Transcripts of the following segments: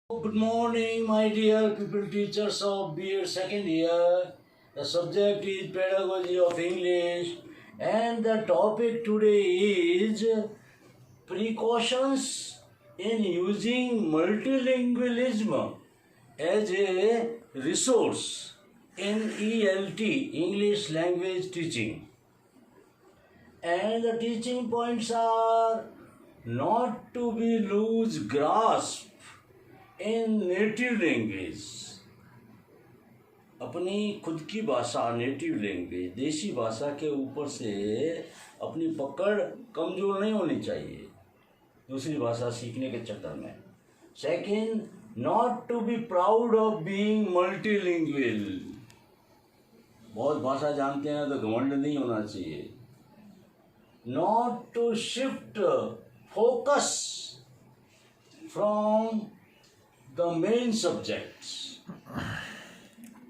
Good morning, my dear pupil teachers of B.Ed second year. The subject is Pedagogy of English, and the topic today is precautions in using multilingualism as a resource in ELT, English Language Teaching. And the teaching points are not to be lose grasp in native language, अपनी खुद की भाषा native language देशी भाषा के ऊपर से अपनी पकड़ कमज़ोर नहीं होनी चाहिए दूसरी भाषा सीखने के चक्कर में। Second, not to be proud of being multilingual, बहुत भाषा जानते हैं तो घमंड नहीं होना चाहिए। Not to shift focus from the main subjects,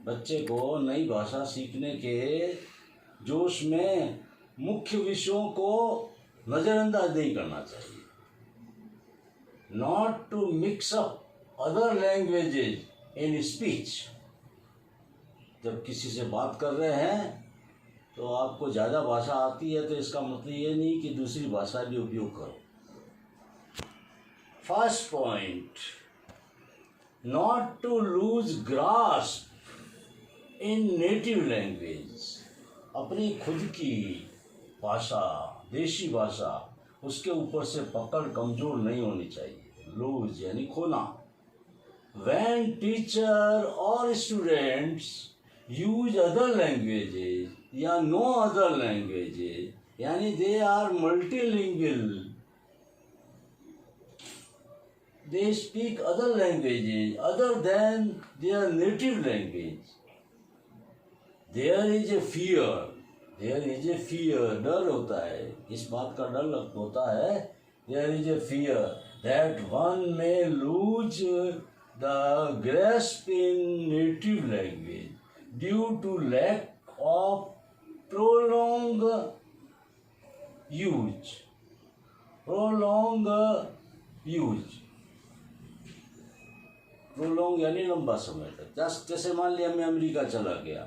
बच्चे को नई भाषा सीखने के जोश में मुख्य विषयों को नज़रअंदाज नहीं करना चाहिए। Not to mix up other languages in speech, जब किसी से बात कर रहे हैं तो आपको ज़्यादा भाषा आती है तो इसका मतलब ये नहीं कि दूसरी भाषा भी उपयोग करो। First point, not to lose grasp in native language, अपनी खुद की भाषा देशी भाषा उसके ऊपर से पकड़ कमज़ोर नहीं होनी चाहिए। लूज यानी खोना। when teacher or students use other languages या no other languages यानी they are multilingual, they speak other languages other than their native language, there is a fear, डर होता है, इस बात का डर होता है, there is a fear that one may lose the grasp in native language due to lack of prolonged use, prolong यानी लंबा समय तक। जैसे मान लिया मैं अमेरिका चला गया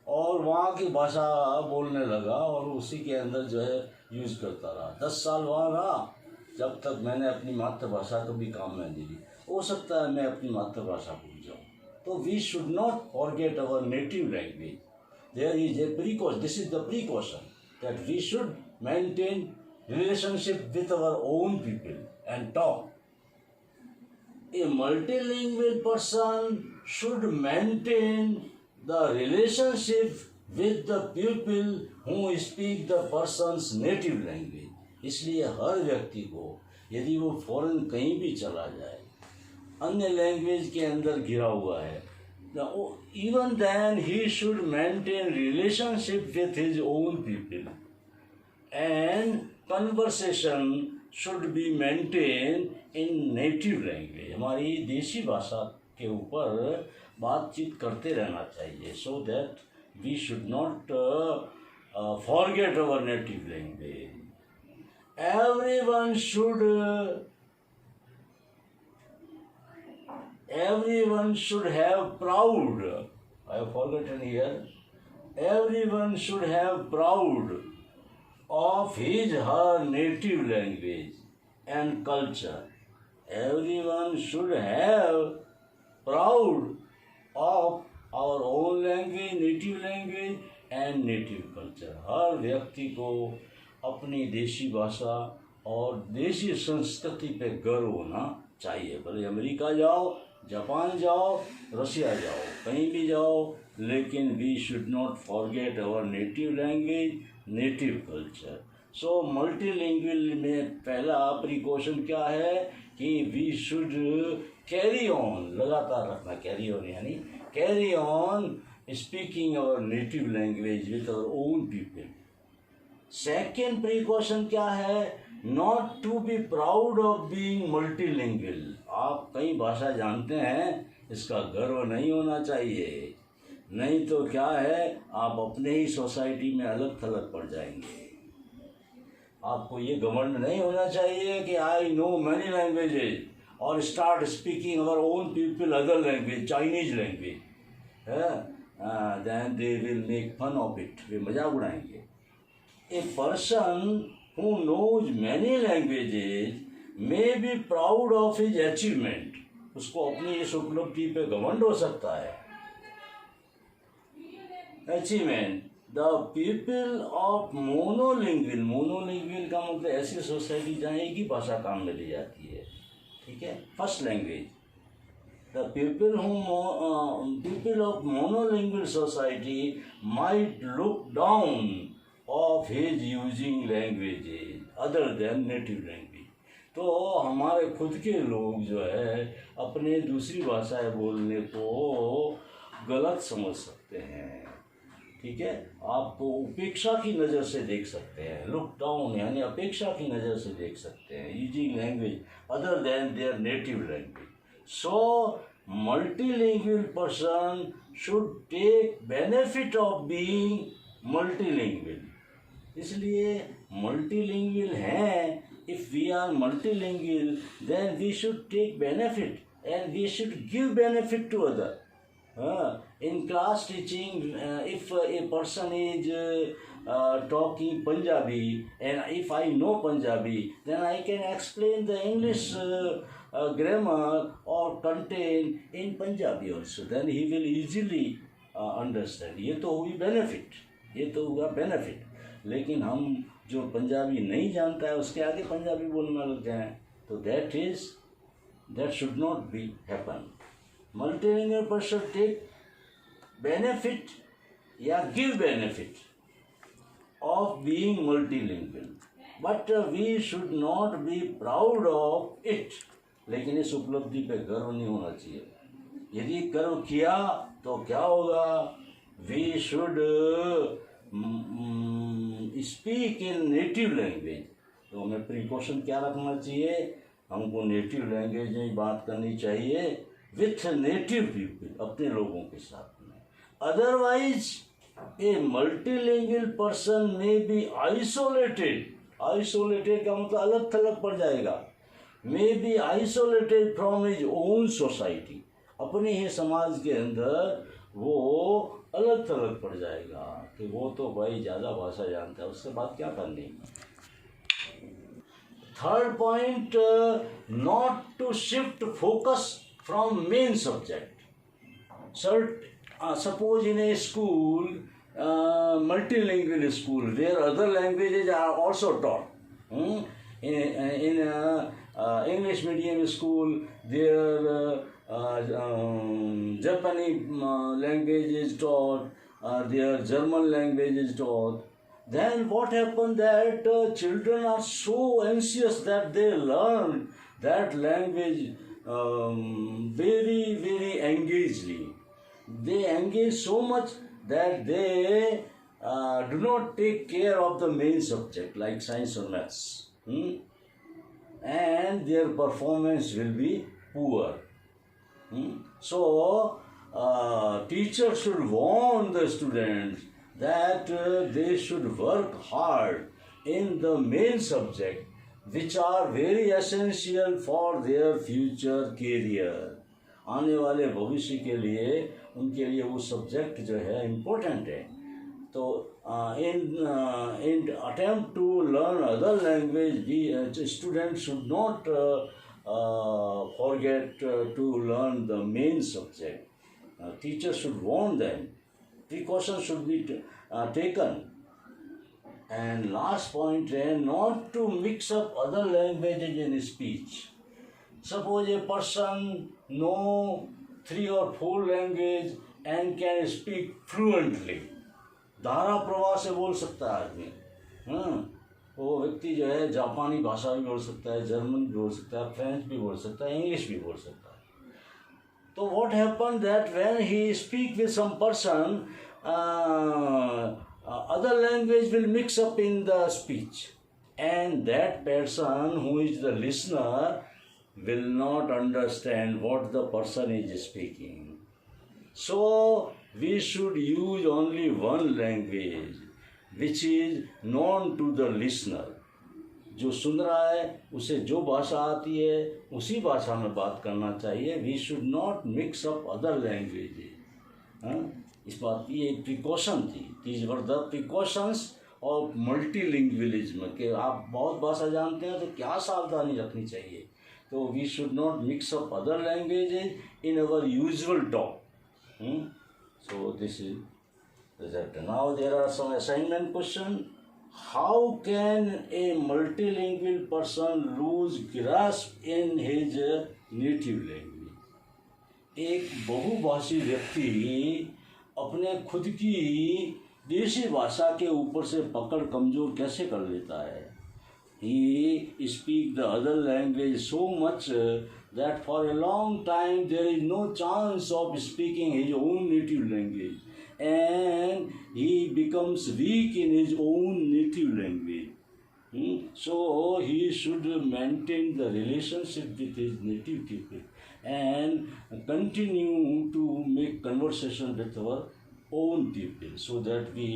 और वहाँ की भाषा बोलने लगा और उसी के अंदर जो है यूज़ करता रहा, 10 साल वहाँ रहा, जब तक मैंने अपनी मातृभाषा कभी काम में नहीं ली। हो सकता है मैं अपनी मातृभाषा भूल जाऊँ। तो we should not forget our native language, there is a precaution, this is the precaution that we should maintain relationship with our own people and talk. A multilingual person should maintain the relationship with the people who speak the person's native language. इसलिए हर व्यक्ति को यदि वो foreign कहीं भी चला जाए, अन्य लैंग्वेज के अंदर घिरा हुआ है, even then he should maintain relationship with his own people and conversation should be maintained in native language. हमारी देशी भाषा के ऊपर बातचीत करते रहना चाहिए, so that we should not forget our native language. Everyone should have proud, I have forgotten here, everyone should have proud of his her native language and culture. Everyone should have proud of our own language, native language and native culture. हर व्यक्ति को अपनी देशी भाषा और देशी संस्कृति पे गर्व होना चाहिए। भले अमेरिका जाओ, जापान जाओ, रशिया जाओ, कहीं भी जाओ, लेकिन we should not forget our native language, native culture. So multilingual में पहला प्रिकॉशन क्या है कि वी शुड कैरी ऑन, लगातार रखना, कैरी ऑन यानी carry on speaking our native language with our own people. Second precaution क्या है? Not to be proud of being multilingual. आप कई भाषा जानते हैं, इसका गर्व नहीं होना चाहिए, नहीं तो क्या है, आप अपने ही सोसाइटी में अलग थलग पड़ जाएंगे। आपको ये घमंड नहीं होना चाहिए कि I know many languages, or start speaking our own people other language, Chinese language, then they will make fun of it. वे मजाक उड़ाएंगे. A person who knows many languages may be proud of his achievement. उसको अपनी इस उपलब्धि पे घमंड हो सकता है. Achievement. The people of monolingual का मतलब ऐसी सोसाइटी जहाँ एक ही भाषा काम में ली जाती है. ठीक है. First language. The people of monolingual society might look down of his using languages other than native language. तो हमारे खुद के लोग जो है अपने दूसरी भाषाएं बोलने को गलत समझ सकते हैं. ठीक है. आप उपेक्षा की नज़र से देख सकते हैं. लुक डाउन यानी अपेक्षा की नज़र से देख सकते हैं. Using language other than there native language. So, multilingual person should take benefit of being multilingual. इसलिए multilingual हैं. If we are multilingual, then we should take benefit and we should give benefit to other. In class teaching, if a person is talking Punjabi and if I know Punjabi, then I can explain the English grammar or content in Punjabi also. Then he will easily understand. ये तो हुई benefit. ये तो हुआ benefit. लेकिन हम जो पंजाबी नहीं जानता है उसके आगे पंजाबी बोलना लग जाए तो that should not be happen. Multilingual person take benefit या give benefit of being multilingual, but we should not be proud of it. लेकिन इस उपलब्धि पे गर्व नहीं होना चाहिए. यदि गर्व किया तो क्या होगा? We should speak in native language. तो हमें प्रिकॉशन क्या रखना चाहिए? हमको नेटिव लैंग्वेज में बात करनी चाहिए विथ नेटिव पीपल, अपने लोगों के साथ में. अदरवाइज ए मल्टीलिंगुअल पर्सन में बी आइसोलेटेड. आइसोलेटेड का मतलब अलग थलग पड़ जाएगा. May be isolated from his own society. अपने ही समाज के अंदर वो अलग थलग पड़ जाएगा कि वो तो भाई ज़्यादा भाषा जानता है, उससे बात क्या करनी. Third point, not to shift focus from main subject. Suppose in a school, multilingual school, where other languages are also taught. In English medium school, their Japanese language is taught, their German language is taught. Then what happened that children are so anxious that they learn that language very, very engagedly. They engage so much that they do not take care of the main subject like science or maths. And their performance will be poor. So, teachers should warn the students that they should work hard in the main subject, which are very essential for their future career. आने वाले भविष्य के लिए उनके लिए वो subject जो है इम्पोर्टेंट है. तो in attempt to learn other language, students should not forget to learn the main subject. Teachers should warn them. Precautions should be taken. And last point, not to mix up other languages in speech. Suppose a person know 3 or 4 languages and can speak fluently. धारा प्रवाह से बोल सकता है आदमी. वो व्यक्ति जो है जापानी भाषा भी बोल सकता है, जर्मन भी बोल सकता है, फ्रेंच भी बोल सकता है, इंग्लिश भी बोल सकता है. तो what happened that when he speak with some person, other language will mix up in the speech, and that person who is the listener will not understand what the person is speaking. So we should use only one language which is known to the listener. जो सुन रहा है उसे जो भाषा आती है उसी भाषा में बात करना चाहिए. We should not mix up other languages. इस बात की एक प्रिकॉशन थी. These were the precautions of multilingualism के आप बहुत भाषा जानते हैं तो क्या सावधानी रखनी चाहिए. तो we should not mix up other languages in our usual talk. So this is result. Now there are some assignment question. How can a multilingual person lose grasp in his native language? एक बहुभाषी व्यक्ति अपने खुद की देशी भाषा के ऊपर से पकड़ कमजोर कैसे कर लेता है. He speak the other language so much that for a long time there is no chance of speaking his own native language, and he becomes weak in his own native language. So he should maintain the relationship with his native people and continue to make conversation with our own people, so that we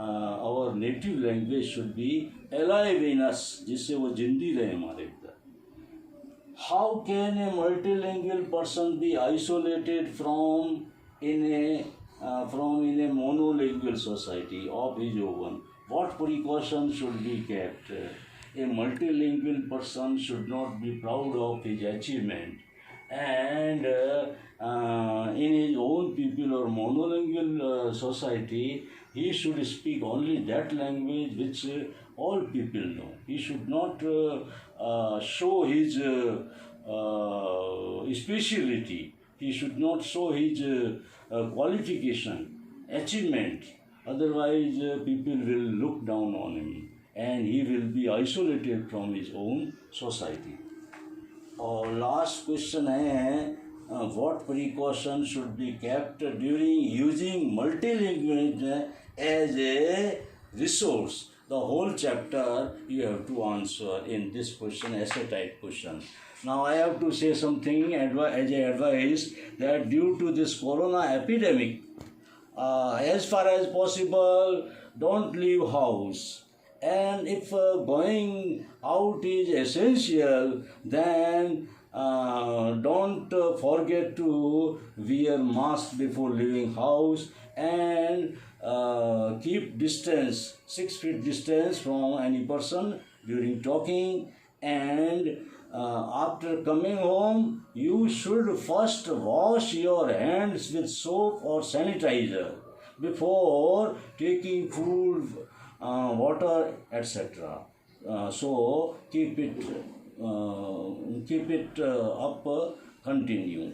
our native language should be alive in us, जिससे वो जिंदी रहे हमारे अंदर. How can a multilingual person be isolated from in a monolingual society of his own? What precautions should be kept? A multilingual person should not be proud of his achievement, and in his own people or monolingual society, he should speak only that language which all people know. He should not show his speciality. He should not show his qualification, achievement. Otherwise, people will look down on him and he will be isolated from his own society. और last question है, what precaution should be kept during using multilingual as a resource? The whole chapter you have to answer in this question, essay type question. Now I have to say something as an advice that due to this corona epidemic, as far as possible, don't leave house. And if going out is essential, then don't forget to wear mask before leaving house, and keep distance, 6 feet distance from any person during talking. And after coming home, you should first wash your hands with soap or sanitizer before taking food, water, etc. So keep it up, continue.